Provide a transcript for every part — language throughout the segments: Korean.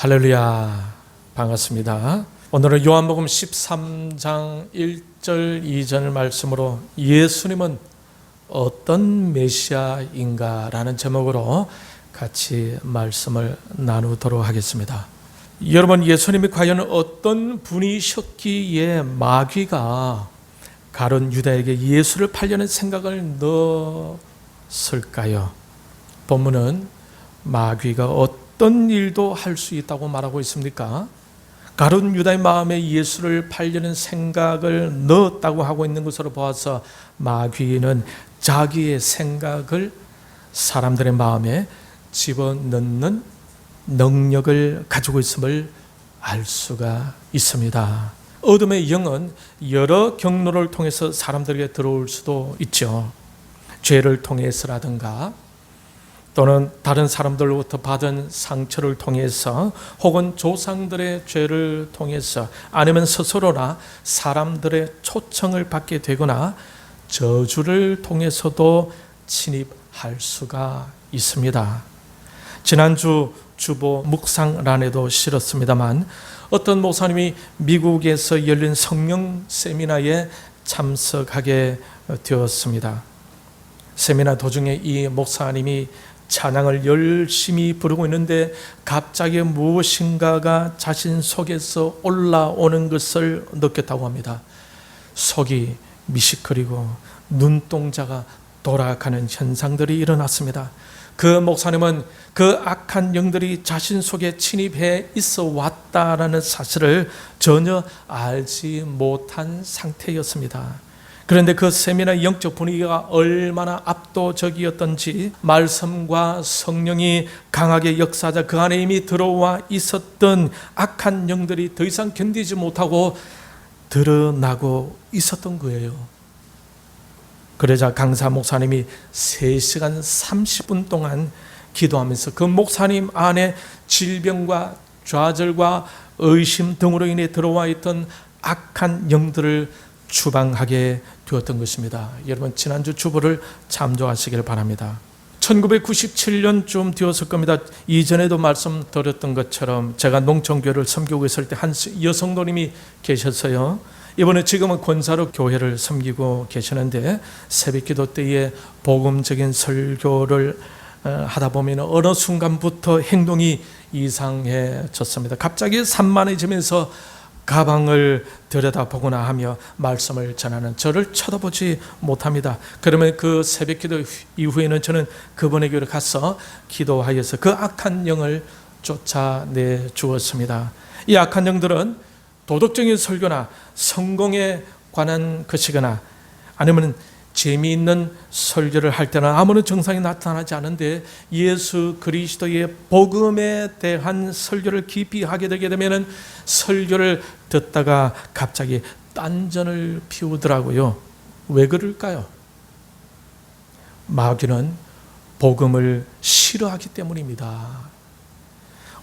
할렐루야, 반갑습니다. 오늘은 요한복음 13장 1절 2절 말씀으로 예수님은 어떤 메시아인가 라는 제목으로 같이 말씀을 나누도록 하겠습니다. 여러분, 예수님이 과연 어떤 분이셨기에 마귀가 가룟 유다에게 예수를 팔려는 생각을 넣었을까요? 본문은 마귀가 어떤 일도 할 수 있다고 말하고 있습니까? 가룟 유다의 마음에 예수를 팔려는 생각을 넣었다고 하고 있는 것으로 보아서 마귀는 자기의 생각을 사람들의 마음에 집어넣는 능력을 가지고 있음을 알 수가 있습니다. 어둠의 영은 여러 경로를 통해서 사람들에게 들어올 수도 있죠. 죄를 통해서라든가 또는 다른 사람들로부터 받은 상처를 통해서 혹은 조상들의 죄를 통해서 아니면 스스로나 사람들의 초청을 받게 되거나 저주를 통해서도 침입할 수가 있습니다. 지난주 주보 묵상란에도 실었습니다만 어떤 목사님이 미국에서 열린 성령 세미나에 참석하게 되었습니다. 세미나 도중에 이 목사님이 찬양을 열심히 부르고 있는데 갑자기 무엇인가가 자신 속에서 올라오는 것을 느꼈다고 합니다. 속이 미식거리고 눈동자가 돌아가는 현상들이 일어났습니다. 그 목사님은 그 악한 영들이 자신 속에 침입해 있어 왔다라는 사실을 전혀 알지 못한 상태였습니다. 그런데 그 세미나의 영적 분위기가 얼마나 압도적이었던지 말씀과 성령이 강하게 역사하자 그 안에 이미 들어와 있었던 악한 영들이 더 이상 견디지 못하고 드러나고 있었던 거예요. 그러자 강사 목사님이 3시간 30분 동안 기도하면서 그 목사님 안에 질병과 좌절과 의심 등으로 인해 들어와 있던 악한 영들을 추방하게 되었던 것입니다. 여러분, 지난주 주보를 참조하시길 바랍니다. 1997년쯤 되었을 겁니다. 이전에도 말씀드렸던 것처럼 제가 농촌교회를 섬기고 있을 때 한 여성도님이 계셨어요. 이번에 지금은 권사로 교회를 섬기고 계시는데 새벽기도 때에 복음적인 설교를 하다 보면 어느 순간부터 행동이 이상해졌습니다. 갑자기 산만해지면서 가방을 들여다보거나 하며 말씀을 전하는 저를 쳐다보지 못합니다. 그러면 그 새벽기도 이후에는 저는 그분의 교회를 가서 기도하여서 그 악한 영을 쫓아내 주었습니다. 이 악한 영들은 도덕적인 설교나 성공에 관한 것이거나 아니면 재미있는 설교를 할 때는 아무런 증상이 나타나지 않은데 예수 그리스도의 복음에 대한 설교를 깊이 하게 되게 되면 설교를 듣다가 갑자기 딴전을 피우더라고요. 왜 그럴까요? 마귀는 복음을 싫어하기 때문입니다.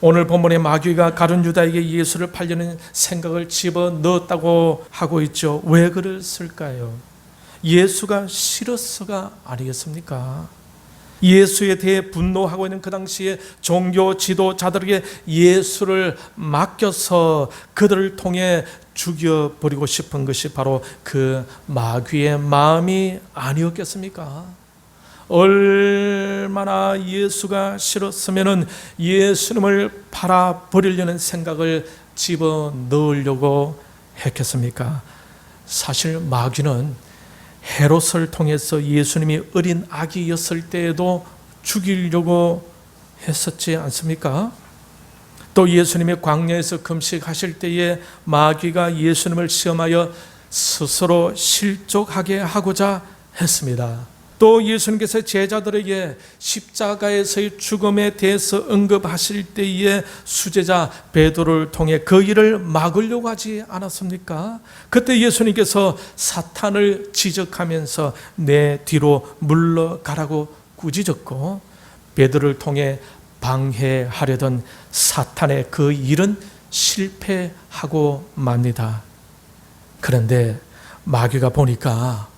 오늘 본문의 마귀가 가룟 유다에게 예수를 팔려는 생각을 집어넣었다고 하고 있죠. 왜 그랬을까요? 예수가 싫었어가 아니겠습니까? 예수에 대해 분노하고 있는 그 당시에 종교 지도자들에게 예수를 맡겨서 그들을 통해 죽여버리고 싶은 것이 바로 그 마귀의 마음이 아니었겠습니까? 얼마나 예수가 싫었으면 예수님을 팔아버리려는 생각을 집어넣으려고 했겠습니까? 사실 마귀는 헤롯을 통해서 예수님이 어린 아기였을 때에도 죽이려고 했었지 않습니까? 또 예수님이 광야에서 금식하실 때에 마귀가 예수님을 시험하여 스스로 실족하게 하고자 했습니다. 또 예수님께서 제자들에게 십자가에서의 죽음에 대해서 언급하실 때에 수제자 베드로를 통해 그 일을 막으려고 하지 않았습니까? 그때 예수님께서 사탄을 지적하면서 내 뒤로 물러가라고 꾸짖었고 베드로를 통해 방해하려던 사탄의 그 일은 실패하고 맙니다. 그런데 마귀가 보니까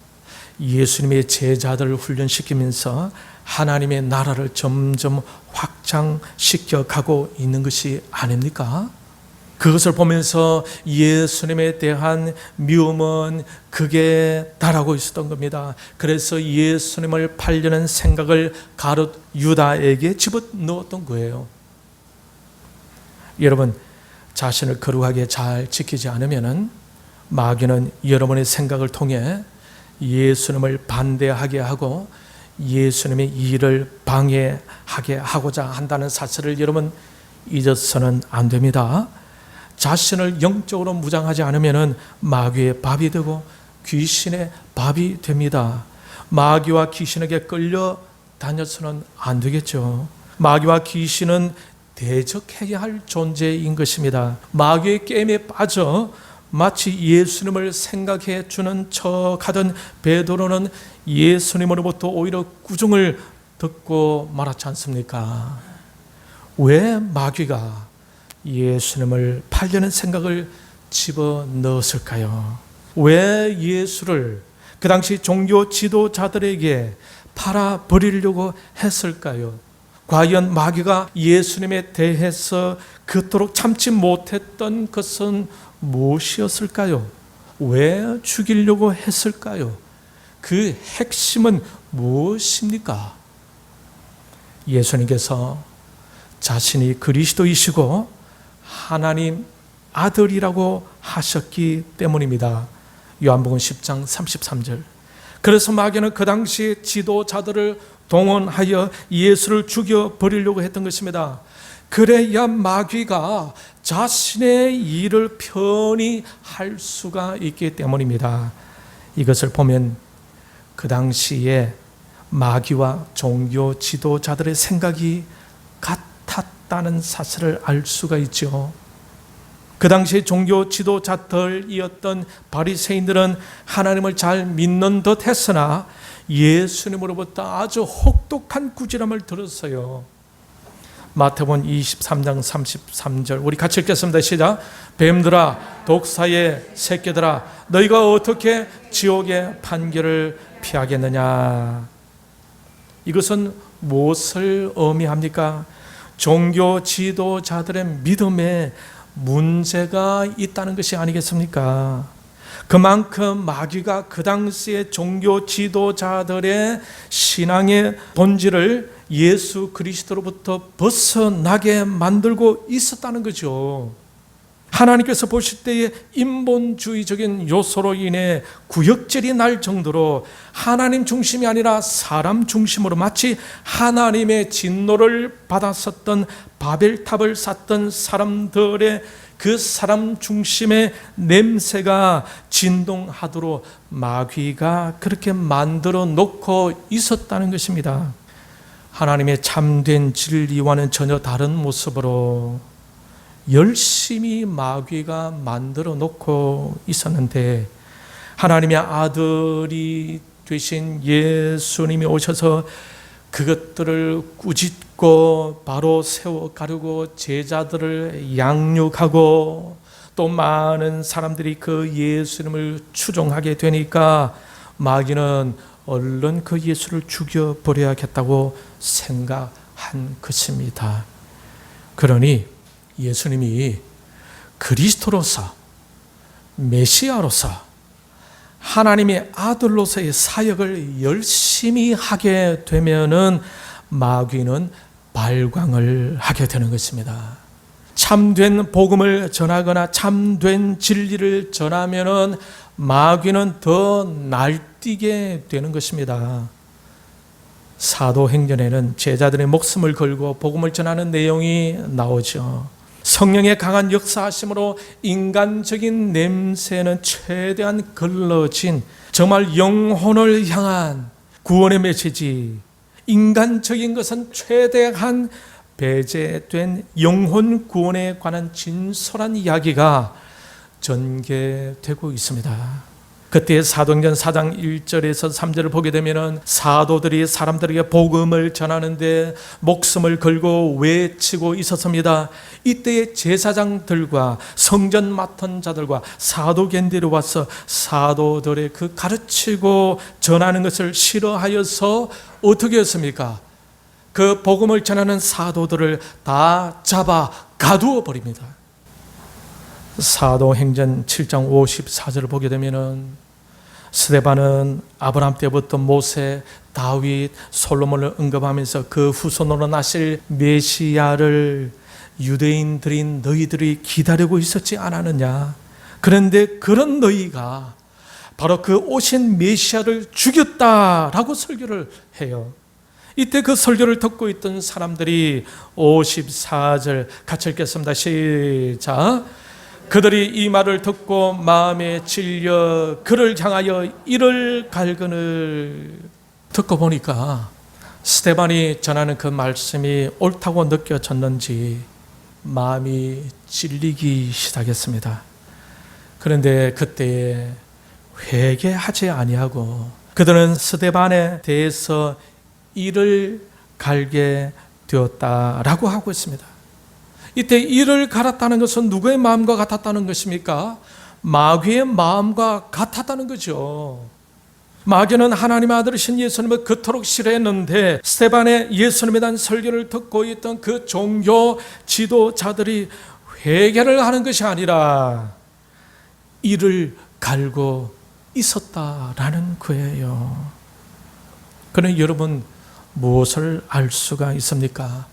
예수님의 제자들을 훈련시키면서 하나님의 나라를 점점 확장시켜 가고 있는 것이 아닙니까? 그것을 보면서 예수님에 대한 미움은 극에 달하고 있었던 겁니다. 그래서 예수님을 팔려는 생각을 가룟 유다에게 집어넣었던 거예요. 여러분, 자신을 거룩하게 잘 지키지 않으면 마귀는 여러분의 생각을 통해 예수님을 반대하게 하고 예수님의 일을 방해하게 하고자 한다는 사실을 여러분 잊어서는 안 됩니다. 자신을 영적으로 무장하지 않으면 마귀의 밥이 되고 귀신의 밥이 됩니다. 마귀와 귀신에게 끌려 다녀서는 안 되겠죠. 마귀와 귀신은 대적해야 할 존재인 것입니다. 마귀의 게임에 빠져 마치 예수님을 생각해 주는 척하던 베드로는 예수님으로부터 오히려 꾸중을 듣고 말았지 않습니까? 왜 마귀가 예수님을 팔려는 생각을 집어넣었을까요? 왜 예수를 그 당시 종교 지도자들에게 팔아버리려고 했을까요? 과연 마귀가 예수님에 대해서 그토록 참지 못했던 것은 무엇이었을까요? 왜 죽이려고 했을까요? 그 핵심은 무엇입니까? 예수님께서 자신이 그리스도이시고 하나님 아들이라고 하셨기 때문입니다. 요한복음 10장 33절. 그래서 마귀는 그 당시 지도자들을 동원하여 예수를 죽여버리려고 했던 것입니다. 그래야 마귀가 자신의 일을 편히 할 수가 있기 때문입니다. 이것을 보면 그 당시에 마귀와 종교 지도자들의 생각이 같았다는 사실을 알 수가 있죠. 그 당시 종교 지도자들이었던 바리새인들은 하나님을 잘 믿는 듯 했으나 예수님으로부터 아주 혹독한 꾸지람을 들었어요. 마태복음 23장 33절 우리 같이 읽겠습니다. 시작. 뱀들아 독사의 새끼들아 너희가 어떻게 지옥의 판결을 피하겠느냐. 이것은 무엇을 의미합니까? 종교 지도자들의 믿음에 문제가 있다는 것이 아니겠습니까? 그만큼 마귀가 그 당시의 종교 지도자들의 신앙의 본질을 예수 그리스도로부터 벗어나게 만들고 있었다는 거죠. 하나님께서 보실 때에 인본주의적인 요소로 인해 구역질이 날 정도로 하나님 중심이 아니라 사람 중심으로 마치 하나님의 진노를 받았었던 바벨탑을 쌓던 사람들의 그 사람 중심의 냄새가 진동하도록 마귀가 그렇게 만들어 놓고 있었다는 것입니다. 하나님의 참된 진리와는 전혀 다른 모습으로 열심히 마귀가 만들어 놓고 있었는데 하나님의 아들이 되신 예수님이 오셔서 그것들을 꾸짖고 바로 세워 가르고 제자들을 양육하고 또 많은 사람들이 그 예수님을 추종하게 되니까 마귀는 얼른 그 예수를 죽여버려야겠다고 생각한 것입니다. 그러니 예수님이 그리스도로서 메시아로서 하나님의 아들로서의 사역을 열심히 하게 되면은 마귀는 발광을 하게 되는 것입니다. 참된 복음을 전하거나 참된 진리를 전하면은 마귀는 더 날뛰게 되는 것입니다. 사도행전에는 제자들의 목숨을 걸고 복음을 전하는 내용이 나오죠. 성령의 강한 역사하심으로 인간적인 냄새는 최대한 걸러진 정말 영혼을 향한 구원의 메시지, 인간적인 것은 최대한 배제된 영혼 구원에 관한 진솔한 이야기가 전개되고 있습니다. 그때 사도행전 4장 1절에서 3절을 보게 되면은 사도들이 사람들에게 복음을 전하는데 목숨을 걸고 외치고 있었습니다. 이때의 제사장들과 성전 맡은 자들과 사도견들이 와서 사도들의 그 가르치고 전하는 것을 싫어하여서 어떻게 했습니까? 그 복음을 전하는 사도들을 다 잡아 가두어 버립니다. 사도행전 7장 54절을 보게 되면은 스데반은 아브라함 때부터 모세, 다윗, 솔로몬을 언급하면서 그 후손으로 나실 메시아를 유대인들이 너희들이 기다리고 있었지 않았느냐. 그런데 그런 너희가 바로 그 오신 메시아를 죽였다라고 설교를 해요. 이때 그 설교를 듣고 있던 사람들이 54절 같이 읽겠습니다. 시작. 그들이 이 말을 듣고 마음에 질려 그를 향하여 이를 갈근을. 듣고 보니까 스데반이 전하는 그 말씀이 옳다고 느껴졌는지 마음이 찔리기 시작했습니다. 그런데 그때 회개하지 아니하고 그들은 스데반에 대해서 이를 갈게 되었다라고 하고 있습니다. 이때 이를 갈았다는 것은 누구의 마음과 같았다는 것입니까? 마귀의 마음과 같았다는 거죠. 마귀는 하나님의 아들이신 예수님을 그토록 싫어했는데 스데반의 예수님에 대한 설교를 듣고 있던 그 종교 지도자들이 회개를 하는 것이 아니라 이를 갈고 있었다라는 거예요. 그럼 여러분 무엇을 알 수가 있습니까?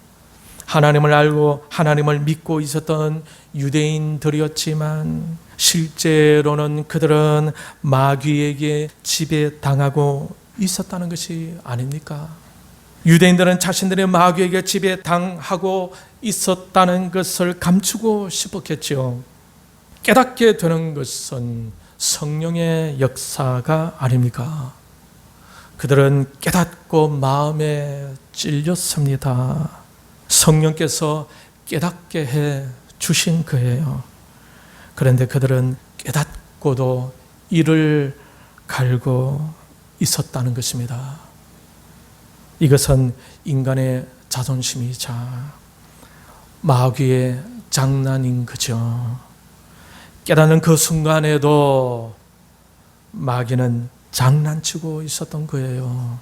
하나님을 알고 하나님을 믿고 있었던 유대인들이었지만 실제로는 그들은 마귀에게 지배당하고 있었다는 것이 아닙니까? 유대인들은 자신들의 마귀에게 지배당하고 있었다는 것을 감추고 싶었겠죠. 깨닫게 되는 것은 성령의 역사가 아닙니까? 그들은 깨닫고 마음에 찔렸습니다. 성령께서 깨닫게 해 주신 거예요. 그런데 그들은 깨닫고도 이를 갈고 있었다는 것입니다. 이것은 인간의 자존심이자 마귀의 장난인 거죠. 깨닫는 그 순간에도 마귀는 장난치고 있었던 거예요.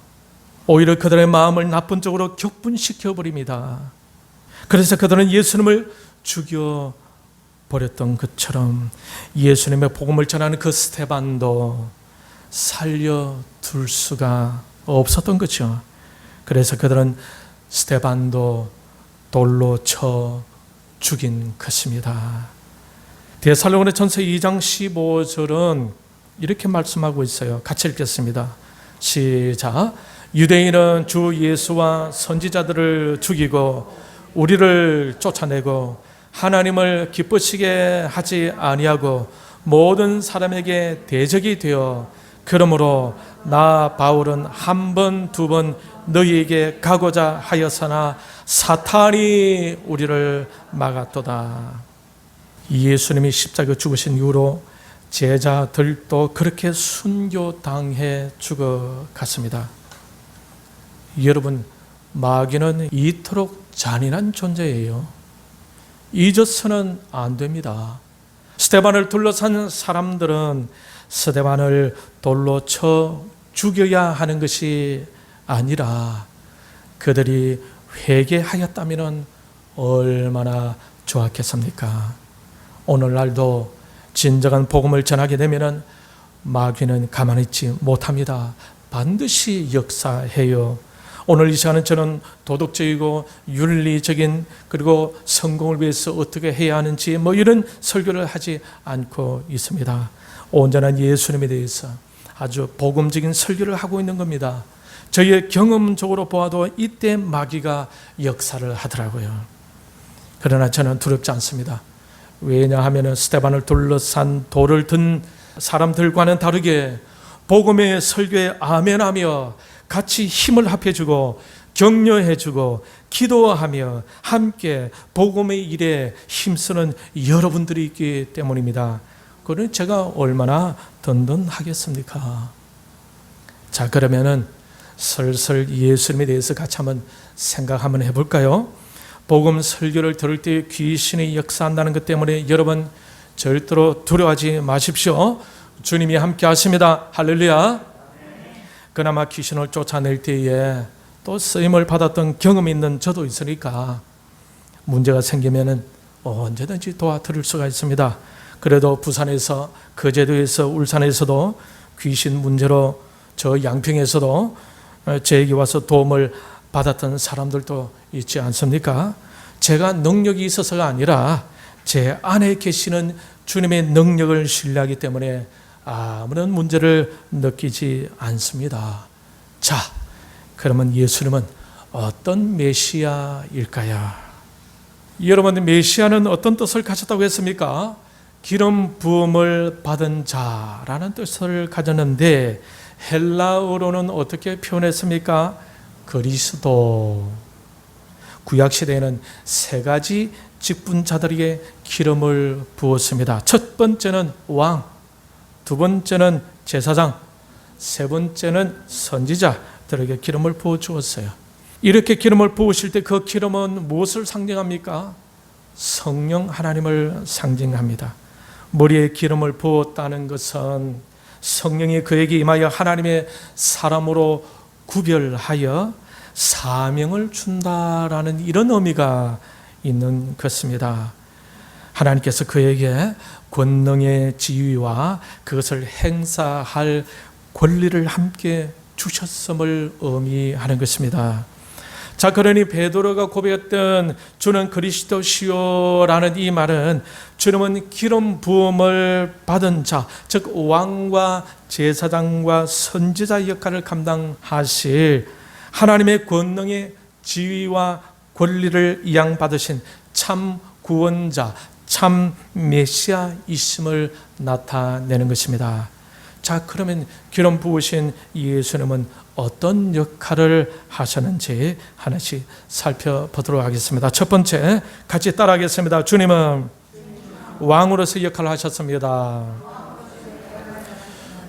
오히려 그들의 마음을 나쁜 쪽으로 격분시켜 버립니다. 그래서 그들은 예수님을 죽여버렸던 것처럼 예수님의 복음을 전하는 그 스데반도 살려둘 수가 없었던 거죠. 그래서 그들은 스데반도 돌로 쳐 죽인 것입니다. 데살로니가전서 2장 15절은 이렇게 말씀하고 있어요. 같이 읽겠습니다. 시작. 유대인은 주 예수와 선지자들을 죽이고 우리를 쫓아내고 하나님을 기쁘시게 하지 아니하고 모든 사람에게 대적이 되어 그러므로 나 바울은 한 번, 두 번 너희에게 가고자 하였으나 사탄이 우리를 막았도다. 예수님이 십자가 죽으신 이후로 제자들도 그렇게 순교당해 죽어갔습니다. 여러분, 마귀는 이토록 잔인한 존재예요. 잊어서는 안 됩니다. 스데반을 둘러싼 사람들은 스데반을 돌로 쳐 죽여야 하는 것이 아니라 그들이 회개하였다면 얼마나 좋았겠습니까? 오늘날도 진정한 복음을 전하게 되면 마귀는 가만히 있지 못합니다. 반드시 역사해요. 오늘 이 시간은 저는 도덕적이고 윤리적인 그리고 성공을 위해서 어떻게 해야 하는지 이런 설교를 하지 않고 있습니다. 온전한 예수님에 대해서 아주 복음적인 설교를 하고 있는 겁니다. 저희의 경험적으로 보아도 이때 마귀가 역사를 하더라고요. 그러나 저는 두렵지 않습니다. 왜냐하면 스데반을 둘러싼 돌을 든 사람들과는 다르게 복음의 설교에 아멘하며 같이 힘을 합해주고 격려해주고 기도하며 함께 복음의 일에 힘쓰는 여러분들이 있기 때문입니다. 그러니 제가 얼마나 든든하겠습니까? 자, 그러면은 슬슬 예수님에 대해서 같이 한번 생각 한번 해볼까요? 복음 설교를 들을 때 귀신이 역사한다는 것 때문에 여러분 절대로 두려워하지 마십시오. 주님이 함께 하십니다. 할렐루야. 그나마 귀신을 쫓아낼 때에 또 쓰임을 받았던 경험이 있는 저도 있으니까 문제가 생기면은 언제든지 도와드릴 수가 있습니다. 그래도 부산에서, 거제도에서, 울산에서도 귀신 문제로 저 양평에서도 제에게 와서 도움을 받았던 사람들도 있지 않습니까? 제가 능력이 있어서가 아니라 제 안에 계시는 주님의 능력을 신뢰하기 때문에 아무런 문제를 느끼지 않습니다. 자, 그러면 예수님은 어떤 메시아일까요? 여러분, 메시아는 어떤 뜻을 가졌다고 했습니까? 기름 부음을 받은 자라는 뜻을 가졌는데 헬라어로는 어떻게 표현했습니까? 그리스도. 구약시대에는 세 가지 직분자들에게 기름을 부었습니다. 첫 번째는 왕, 두 번째는 제사장, 세 번째는 선지자들에게 기름을 부어 주었어요. 이렇게 기름을 부으실 때 그 기름은 무엇을 상징합니까? 성령 하나님을 상징합니다. 머리에 기름을 부었다는 것은 성령이 그에게 임하여 하나님의 사람으로 구별하여 사명을 준다라는 이런 의미가 있는 것입니다. 하나님께서 그에게 권능의 지위와 그것을 행사할 권리를 함께 주셨음을 의미하는 것입니다. 자, 그러니 베드로가 고백했던 주는 그리스도시요라는 이 말은 주님은 기름 부음을 받은 자, 즉 왕과 제사장과 선지자 역할을 감당하실 하나님의 권능의 지위와 권리를 이양받으신 참 구원자, 참 메시아이심을 나타내는 것입니다. 자, 그러면 기름 부으신 예수님은 어떤 역할을 하셨는지 하나씩 살펴보도록 하겠습니다. 첫 번째, 같이 따라하겠습니다. 주님은 왕으로서 역할을 하셨습니다.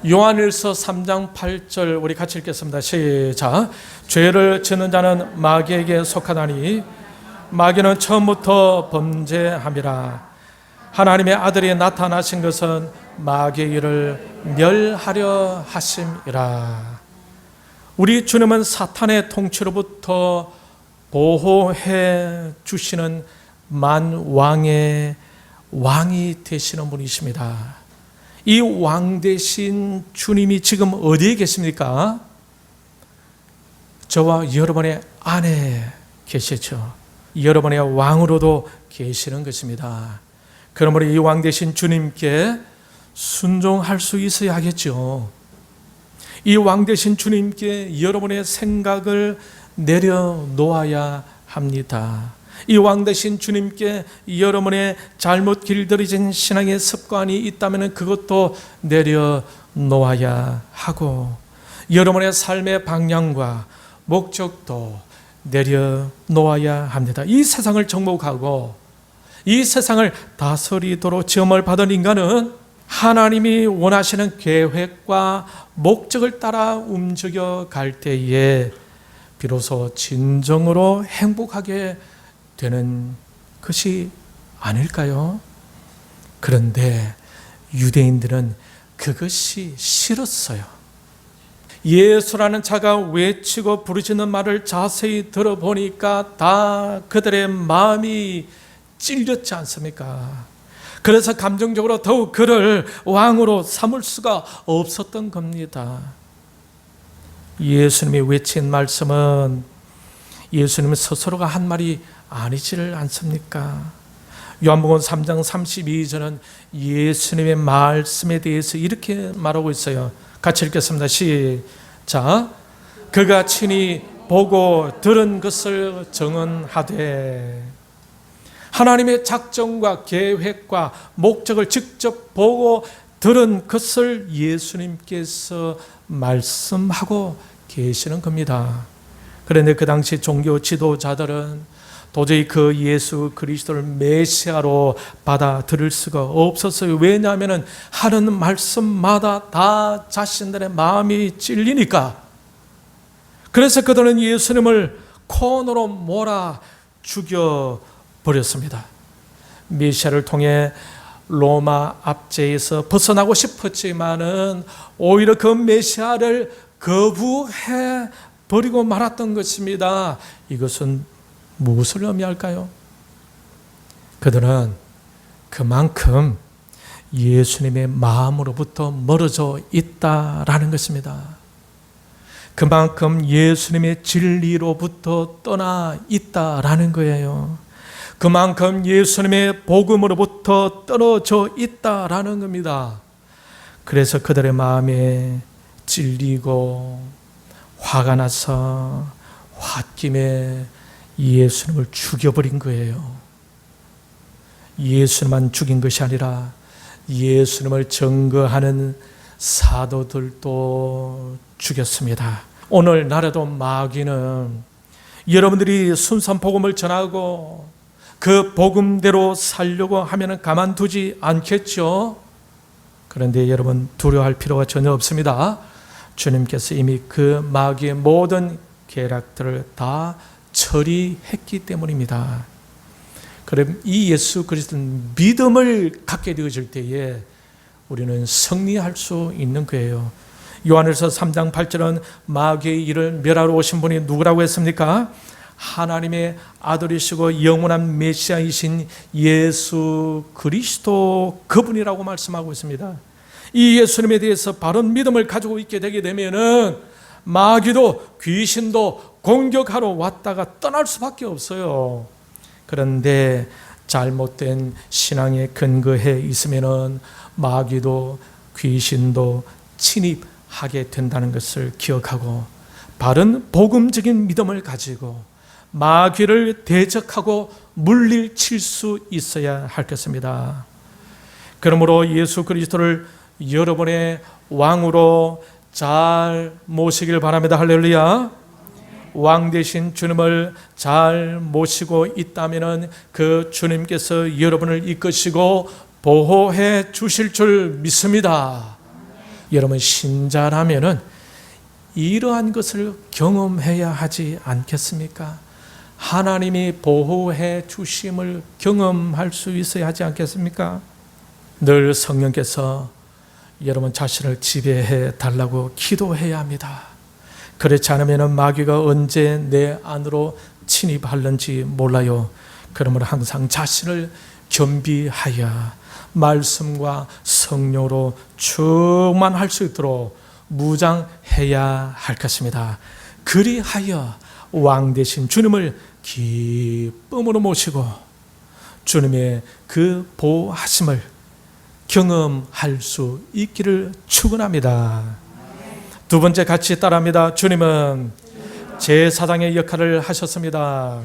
요한일서 3장 8절 우리 같이 읽겠습니다. 시작. 죄를 짓는 자는 마귀에게 속하다니 마귀는 처음부터 범죄함이라. 하나님의 아들이 나타나신 것은 마귀의 일을 멸하려 하심이라. 우리 주님은 사탄의 통치로부터 보호해 주시는 만왕의 왕이 되시는 분이십니다. 이 왕 되신 주님이 지금 어디에 계십니까? 저와 여러분의 안에 계시죠. 여러분의 왕으로도 계시는 것입니다. 그러므로 이 왕 되신 주님께 순종할 수 있어야겠죠. 이 왕 되신 주님께 여러분의 생각을 내려놓아야 합니다. 이 왕 되신 주님께 여러분의 잘못 길들여진 신앙의 습관이 있다면 그것도 내려놓아야 하고 여러분의 삶의 방향과 목적도 내려놓아야 합니다. 이 세상을 정복하고 이 세상을 다스리도록 지음을 받은 인간은 하나님이 원하시는 계획과 목적을 따라 움직여 갈 때에 비로소 진정으로 행복하게 되는 것이 아닐까요? 그런데 유대인들은 그것이 싫었어요. 예수라는 자가 외치고 부르짖는 말을 자세히 들어보니까 다 그들의 마음이 찔렸지 않습니까? 그래서 감정적으로 더욱 그를 왕으로 삼을 수가 없었던 겁니다. 예수님이 외친 말씀은 예수님 스스로가 한 말이 아니지를 않습니까? 요한복음 3장 32절은 예수님의 말씀에 대해서 이렇게 말하고 있어요. 같이 읽겠습니다. 시작. 그가 친히 보고 들은 것을 증언하되. 하나님의 작정과 계획과 목적을 직접 보고 들은 것을 예수님께서 말씀하고 계시는 겁니다. 그런데 그 당시 종교 지도자들은 도저히 그 예수 그리스도를 메시아로 받아들일 수가 없었어요. 왜냐하면 하는 말씀마다 다 자신들의 마음이 찔리니까. 그래서 그들은 예수님을 코너로 몰아 죽여버렸습니다. 메시아를 통해 로마 압제에서 벗어나고 싶었지만은 오히려 그 메시아를 거부해 버리고 말았던 것입니다. 이것은 무엇을 의미할까요? 그들은 그만큼 예수님의 마음으로부터 멀어져 있다라는 것입니다. 그만큼 예수님의 진리로부터 떠나 있다라는 거예요. 그만큼 예수님의 복음으로부터 떨어져 있다라는 겁니다. 그래서 그들의 마음에 찔리고 화가 나서 홧김에 예수님을 죽여버린 거예요. 예수님만 죽인 것이 아니라 예수님을 증거하는 사도들도 죽였습니다. 오늘날에도 마귀는 여러분들이 순수한 복음을 전하고 그 복음대로 살려고 하면 가만두지 않겠죠. 그런데 여러분 두려워할 필요가 전혀 없습니다. 주님께서 이미 그 마귀의 모든 계략들을 다 처리했기 때문입니다. 그럼 이 예수 그리스도는 믿음을 갖게 되어질 때에 우리는 승리할 수 있는 거예요. 요한일서 3장 8절은 마귀의 일을 멸하러 오신 분이 누구라고 했습니까? 하나님의 아들이시고 영원한 메시아이신 예수 그리스도 그분이라고 말씀하고 있습니다. 이 예수님에 대해서 바른 믿음을 가지고 있게 되게 되면은 마귀도 귀신도 공격하러 왔다가 떠날 수밖에 없어요. 그런데 잘못된 신앙에 근거해 있으면은 마귀도 귀신도 침입하게 된다는 것을 기억하고 바른 복음적인 믿음을 가지고 마귀를 대적하고 물리칠 수 있어야 할 것입니다. 그러므로 예수 그리스도를 여러분의 왕으로 잘 모시길 바랍니다. 할렐루야. 왕 되신 주님을 잘 모시고 있다면 그 주님께서 여러분을 이끄시고 보호해 주실 줄 믿습니다. 여러분 신자라면은 이러한 것을 경험해야 하지 않겠습니까? 하나님이 보호해 주심을 경험할 수 있어야 하지 않겠습니까? 늘 성령께서 여러분 자신을 지배해 달라고 기도해야 합니다. 그렇지 않으면 마귀가 언제 내 안으로 침입하는지 몰라요. 그러므로 항상 자신을 겸비하여 말씀과 성령으로 충만할 수 있도록 무장해야 할 것입니다. 그리하여 왕 되신 주님을 기쁨으로 모시고 주님의 그 보호하심을 경험할 수 있기를 축원합니다. 두 번째 같이 따라합니다. 주님은 제사장의 역할을 하셨습니다.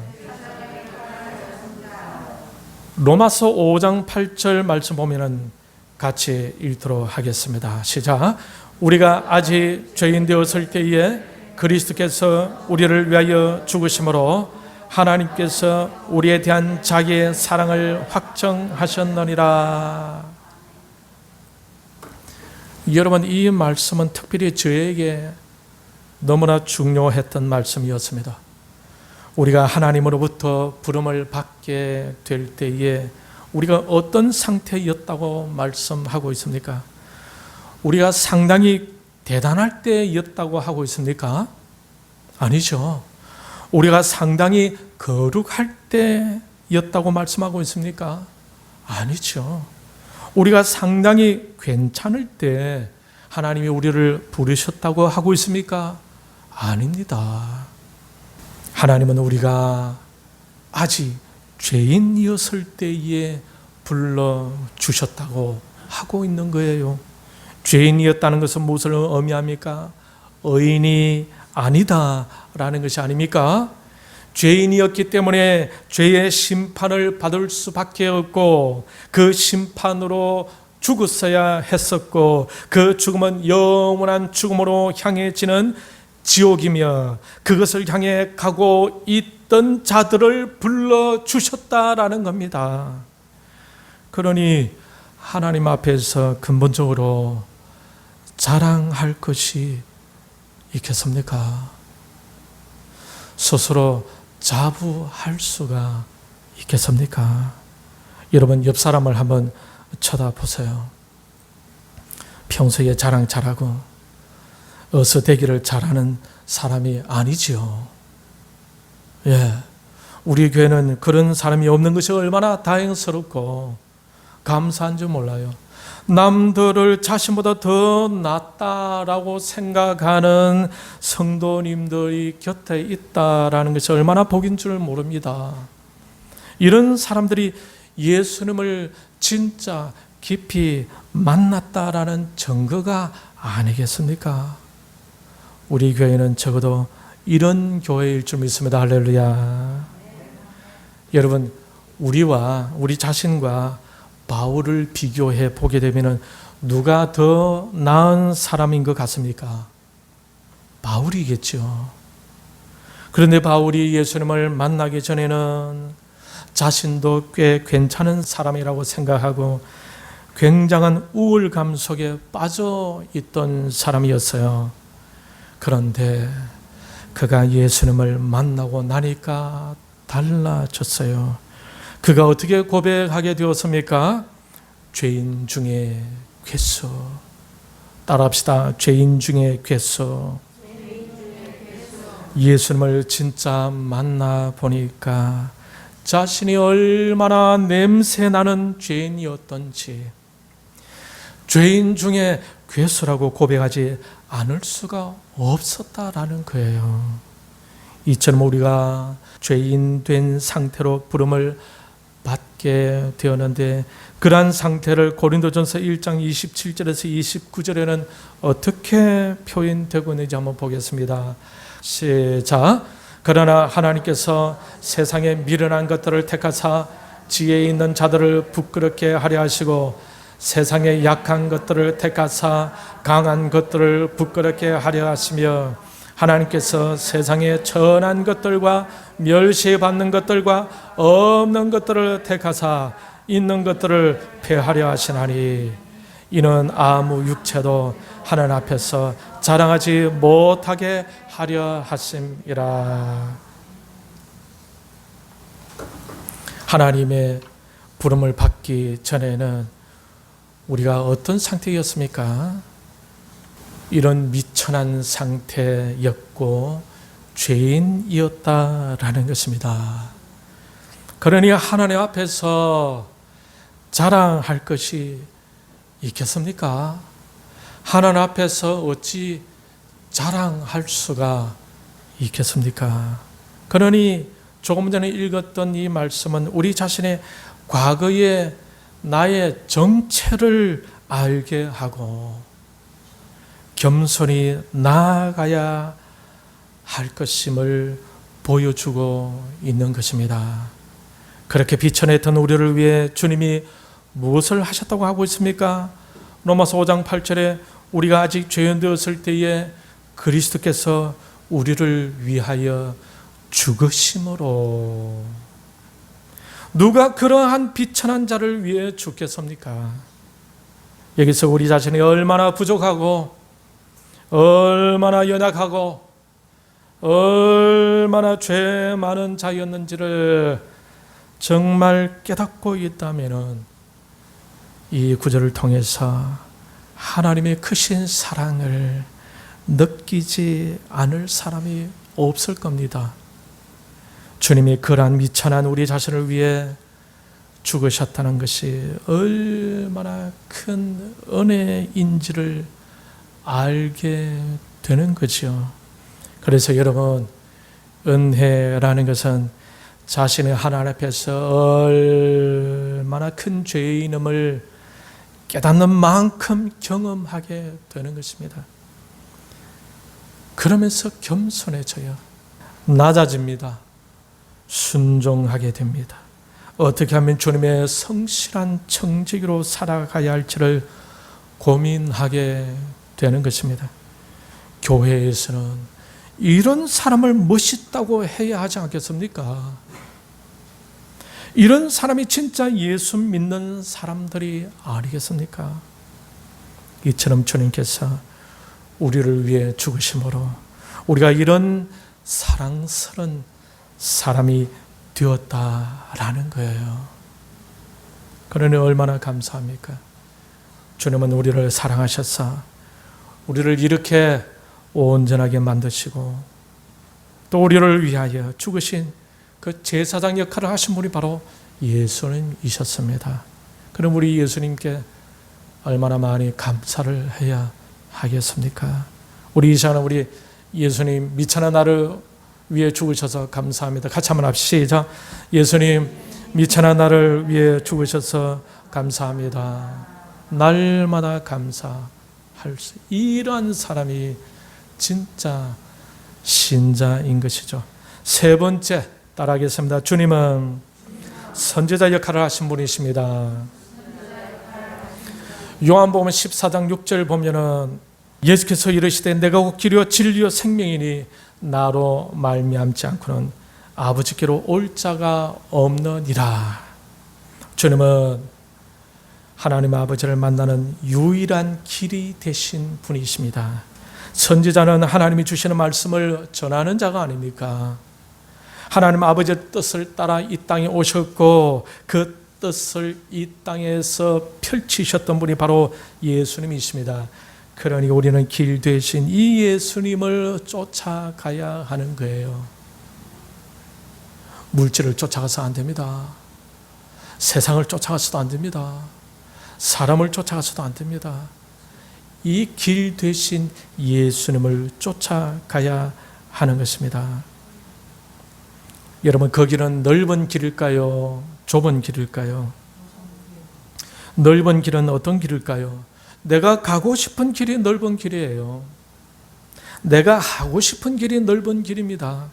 로마서 5장 8절 말씀 보면은 같이 읽도록 하겠습니다. 시작. 우리가 아직 죄인 되었을 때에 그리스도께서 우리를 위하여 죽으심으로 하나님께서 우리에 대한 자기의 사랑을 확정하셨느니라. 여러분 이 말씀은 특별히 저에게 너무나 중요했던 말씀이었습니다. 우리가 하나님으로부터 부름을 받게 될 때에 우리가 어떤 상태였다고 말씀하고 있습니까? 우리가 상당히 대단할 때였다고 하고 있습니까? 아니죠. 우리가 상당히 거룩할 때였다고 말씀하고 있습니까? 아니죠. 우리가 상당히 괜찮을 때 하나님이 우리를 부르셨다고 하고 있습니까? 아닙니다. 하나님은 우리가 아직 죄인이었을 때에 불러주셨다고 하고 있는 거예요. 죄인이었다는 것은 무엇을 의미합니까? 의인이 아니다라는 것이 아닙니까? 죄인이었기 때문에 죄의 심판을 받을 수밖에 없고 그 심판으로 죽었어야 했었고 그 죽음은 영원한 죽음으로 향해지는 지옥이며 그것을 향해 가고 있던 자들을 불러주셨다라는 겁니다. 그러니 하나님 앞에서 근본적으로 자랑할 것이 있겠습니까? 스스로 자부할 수가 있겠습니까? 여러분, 옆 사람을 한번 쳐다보세요. 평소에 자랑 잘하고 어서대기를 잘하는 사람이 아니지요. 예, 우리 교회는 그런 사람이 없는 것이 얼마나 다행스럽고 감사한 줄 몰라요. 남들을 자신보다 더 낫다라고 생각하는 성도님들이 곁에 있다라는 것이 얼마나 복인 줄 모릅니다. 이런 사람들이 예수님을 진짜 깊이 만났다라는 증거가 아니겠습니까? 우리 교회는 적어도 이런 교회일 줄 믿습니다. 할렐루야. 여러분, 우리 자신과 바울을 비교해 보게 되면 누가 더 나은 사람인 것 같습니까? 바울이겠죠. 그런데 바울이 예수님을 만나기 전에는 자신도 꽤 괜찮은 사람이라고 생각하고 굉장한 우울감 속에 빠져 있던 사람이었어요. 그런데 그가 예수님을 만나고 나니까 달라졌어요. 그가 어떻게 고백하게 되었습니까? 죄인 중에 괴수. 따라합시다. 죄인 중에 괴수. 예수님을 진짜 만나 보니까 자신이 얼마나 냄새나는 죄인이었던지 죄인 중에 괴수라고 고백하지 않을 수가 없었다라는 거예요. 이처럼 우리가 죄인 된 상태로 부름을 받게 되었는데 그러한 상태를 고린도전서 1장 27절에서 29절에는 어떻게 표현되고 있는지 한번 보겠습니다. 시작. 그러나 하나님께서 세상에 미련한 것들을 택하사 지혜 있는 자들을 부끄럽게 하려 하시고 세상에 약한 것들을 택하사 강한 것들을 부끄럽게 하려 하시며 하나님께서 세상에 천한 것들과 멸시받는 것들과 없는 것들을 택하사 있는 것들을 폐하려 하시나니 이는 아무 육체도 하나님 앞에서 자랑하지 못하게 하려 하심이라. 하나님의 부름을 받기 전에는 우리가 어떤 상태였습니까? 이런 미천한 상태였고 죄인이었다라는 것입니다. 그러니 하나님 앞에서 자랑할 것이 있겠습니까? 하나님 앞에서 어찌 자랑할 수가 있겠습니까? 그러니 조금 전에 읽었던 이 말씀은 우리 자신의 과거의 나의 정체를 알게 하고 겸손히 나아가야 할 것임을 보여주고 있는 것입니다. 그렇게 비천했던 우리를 위해 주님이 무엇을 하셨다고 하고 있습니까? 로마서 5장 8절에 우리가 아직 죄인 되었을 때에 그리스도께서 우리를 위하여 죽으심으로. 누가 그러한 비천한 자를 위해 죽겠습니까? 여기서 우리 자신이 얼마나 부족하고 얼마나 연약하고 얼마나 죄 많은 자였는지를 정말 깨닫고 있다면 이 구절을 통해서 하나님의 크신 사랑을 느끼지 않을 사람이 없을 겁니다. 주님이 그러한 미천한 우리 자신을 위해 죽으셨다는 것이 얼마나 큰 은혜인지를 알게 되는 거죠. 그래서 여러분, 은혜라는 것은 자신의 하나님 앞에서 얼마나 큰 죄인임을 깨닫는 만큼 경험하게 되는 것입니다. 그러면서 겸손해져요. 낮아집니다. 순종하게 됩니다. 어떻게 하면 주님의 성실한 청지기로 살아가야 할지를 고민하게 되는 것입니다. 교회에서는 이런 사람을 멋있다고 해야 하지 않겠습니까? 이런 사람이 진짜 예수 믿는 사람들이 아니겠습니까? 이처럼 주님께서 우리를 위해 죽으심으로 우리가 이런 사랑스러운 사람이 되었다라는 거예요. 그러니 얼마나 감사합니까? 주님은 우리를 사랑하셔서 우리를 이렇게 온전하게 만드시고 또 우리를 위하여 죽으신 그 제사장 역할을 하신 분이 바로 예수님이셨습니다. 그럼 우리 예수님께 얼마나 많이 감사를 해야 하겠습니까? 우리 이 시간에 우리 예수님 미천한 나를 위해 죽으셔서 감사합니다. 같이 한번 합시다. 시작. 예수님 미천한 나를 위해 죽으셔서 감사합니다. 날마다 감사할 수 이러한 사람이 진짜 신자인 것이죠. 세 번째 따라하겠습니다. 주님은 선지자 역할을 하신 분이십니다. 요한복음 14장 6절 보면은 예수께서 이르시되 내가 곧 길이요 진리요 생명이니 나로 말미암지 않고는 아버지께로 올 자가 없느니라. 주님은 하나님 아버지를 만나는 유일한 길이 되신 분이십니다. 선지자는 하나님이 주시는 말씀을 전하는 자가 아닙니까? 하나님 아버지의 뜻을 따라 이 땅에 오셨고 그 뜻을 이 땅에서 펼치셨던 분이 바로 예수님이십니다. 그러니 우리는 길 되신 이 예수님을 쫓아가야 하는 거예요. 물질을 쫓아가서 안 됩니다. 세상을 쫓아가서도 안 됩니다. 사람을 쫓아가서도 안 됩니다. 이 길 되신 예수님을 쫓아가야 하는 것입니다. 여러분, 그 길은 넓은 길일까요? 좁은 길일까요? 넓은 길은 어떤 길일까요? 내가 가고 싶은 길이 넓은 길이에요. 내가 하고 싶은 길이 넓은 길입니다.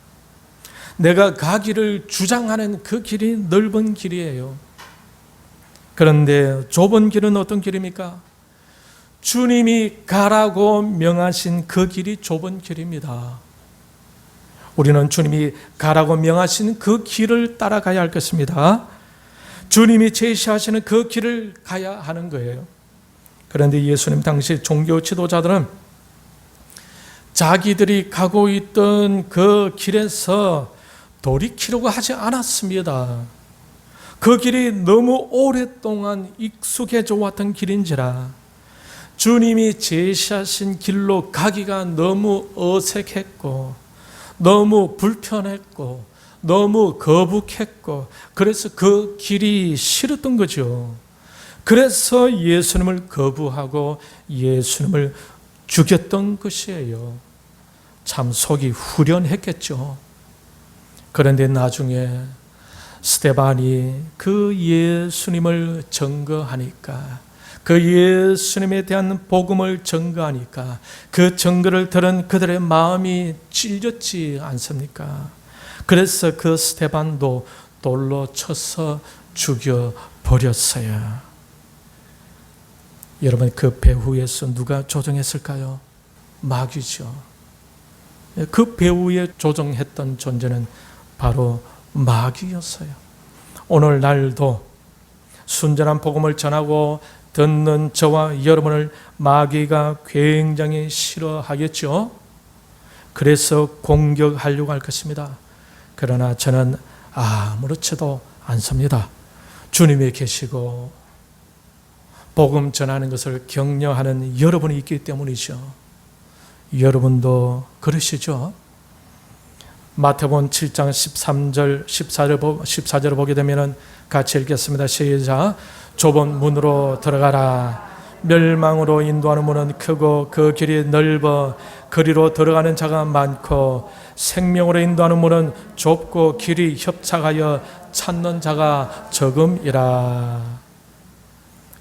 내가 가기를 주장하는 그 길이 넓은 길이에요. 그런데 좁은 길은 어떤 길입니까? 주님이 가라고 명하신 그 길이 좁은 길입니다. 우리는 주님이 가라고 명하신 그 길을 따라가야 할 것입니다. 주님이 제시하시는 그 길을 가야 하는 거예요. 그런데 예수님 당시 종교 지도자들은 자기들이 가고 있던 그 길에서 돌이키려고 하지 않았습니다. 그 길이 너무 오랫동안 익숙해져 왔던 길인지라 주님이 제시하신 길로 가기가 너무 어색했고 너무 불편했고 너무 거북했고 그래서 그 길이 싫었던 거죠. 그래서 예수님을 거부하고 예수님을 죽였던 것이에요. 참 속이 후련했겠죠. 그런데 나중에 스데반이 그 예수님을 증거하니까 그 예수님에 대한 복음을 증거하니까 그 증거를 들은 그들의 마음이 찔렸지 않습니까? 그래서 그 스데반도 돌로 쳐서 죽여버렸어요. 여러분, 그 배후에서 누가 조정했을까요? 마귀죠. 그 배후에 조정했던 존재는 바로 마귀였어요. 오늘날도 순전한 복음을 전하고 듣는 저와 여러분을 마귀가 굉장히 싫어하겠죠. 그래서 공격하려고 할 것입니다. 그러나 저는 아무렇지도 않습니다. 주님이 계시고 복음 전하는 것을 격려하는 여러분이 있기 때문이죠. 여러분도 그러시죠? 마태복음 7장 13절, 14절을 보게 되면 같이 읽겠습니다. 시작. 좁은 문으로 들어가라. 멸망으로 인도하는 문은 크고 그 길이 넓어 그리로 들어가는 자가 많고 생명으로 인도하는 문은 좁고 길이 협착하여 찾는 자가 적음이라.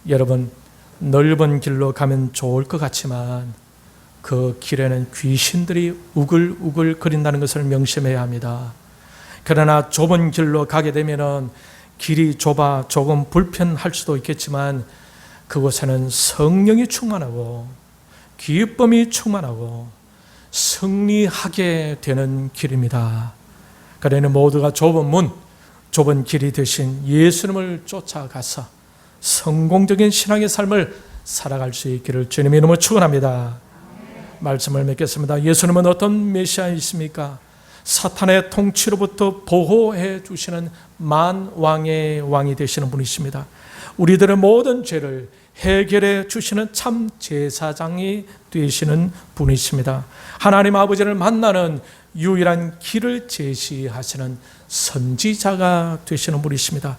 여러분, 넓은 길로 가면 좋을 것 같지만 그 길에는 귀신들이 우글우글 거린다는 것을 명심해야 합니다. 그러나 좁은 길로 가게 되면은 길이 좁아 조금 불편할 수도 있겠지만 그곳에는 성령이 충만하고 기쁨이 충만하고 승리하게 되는 길입니다. 그러니 모두가 좁은 문, 좁은 길이 되신 예수님을 쫓아가서 성공적인 신앙의 삶을 살아갈 수 있기를 주님의 이름으로 축원합니다. 말씀을 맺겠습니다. 예수님은 어떤 메시아이십니까? 사탄의 통치로부터 보호해 주시는 만왕의 왕이 되시는 분이십니다. 우리들의 모든 죄를 해결해 주시는 참 제사장이 되시는 분이십니다. 하나님 아버지를 만나는 유일한 길을 제시하시는 선지자가 되시는 분이십니다.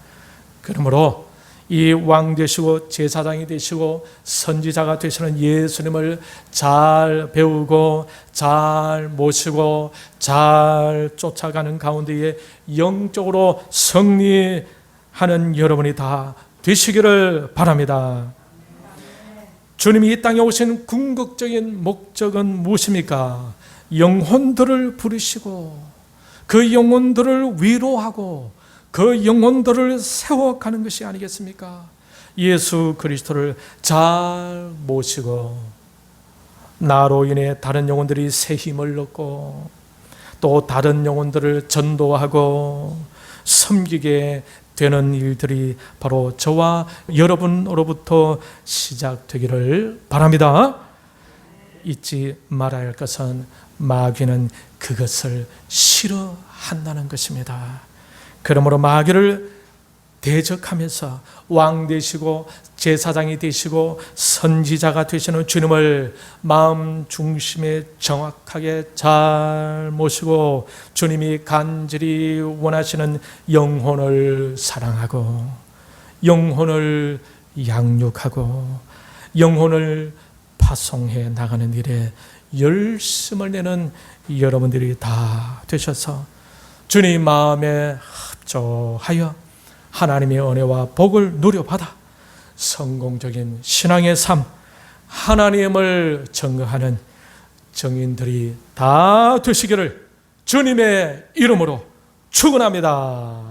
그러므로 이 왕 되시고 제사장이 되시고 선지자가 되시는 예수님을 잘 배우고 잘 모시고 잘 쫓아가는 가운데에 영적으로 승리하는 여러분이 다 되시기를 바랍니다. 주님이 이 땅에 오신 궁극적인 목적은 무엇입니까? 영혼들을 부르시고 그 영혼들을 위로하고 그 영혼들을 세워가는 것이 아니겠습니까? 예수 그리스도를 잘 모시고 나로 인해 다른 영혼들이 새 힘을 얻고 또 다른 영혼들을 전도하고 섬기게 되는 일들이 바로 저와 여러분으로부터 시작되기를 바랍니다. 잊지 말아야 할 것은 마귀는 그것을 싫어한다는 것입니다. 그러므로 마귀를 대적하면서 왕 되시고 제사장이 되시고 선지자가 되시는 주님을 마음 중심에 정확하게 잘 모시고 주님이 간절히 원하시는 영혼을 사랑하고 영혼을 양육하고 영혼을 파송해 나가는 일에 열심을 내는 여러분들이 다 되셔서 주님 마음에 합조하여 하나님의 은혜와 복을 누려받아 성공적인 신앙의 삶, 하나님을 증거하는 증인들이 다 되시기를 주님의 이름으로 축원합니다.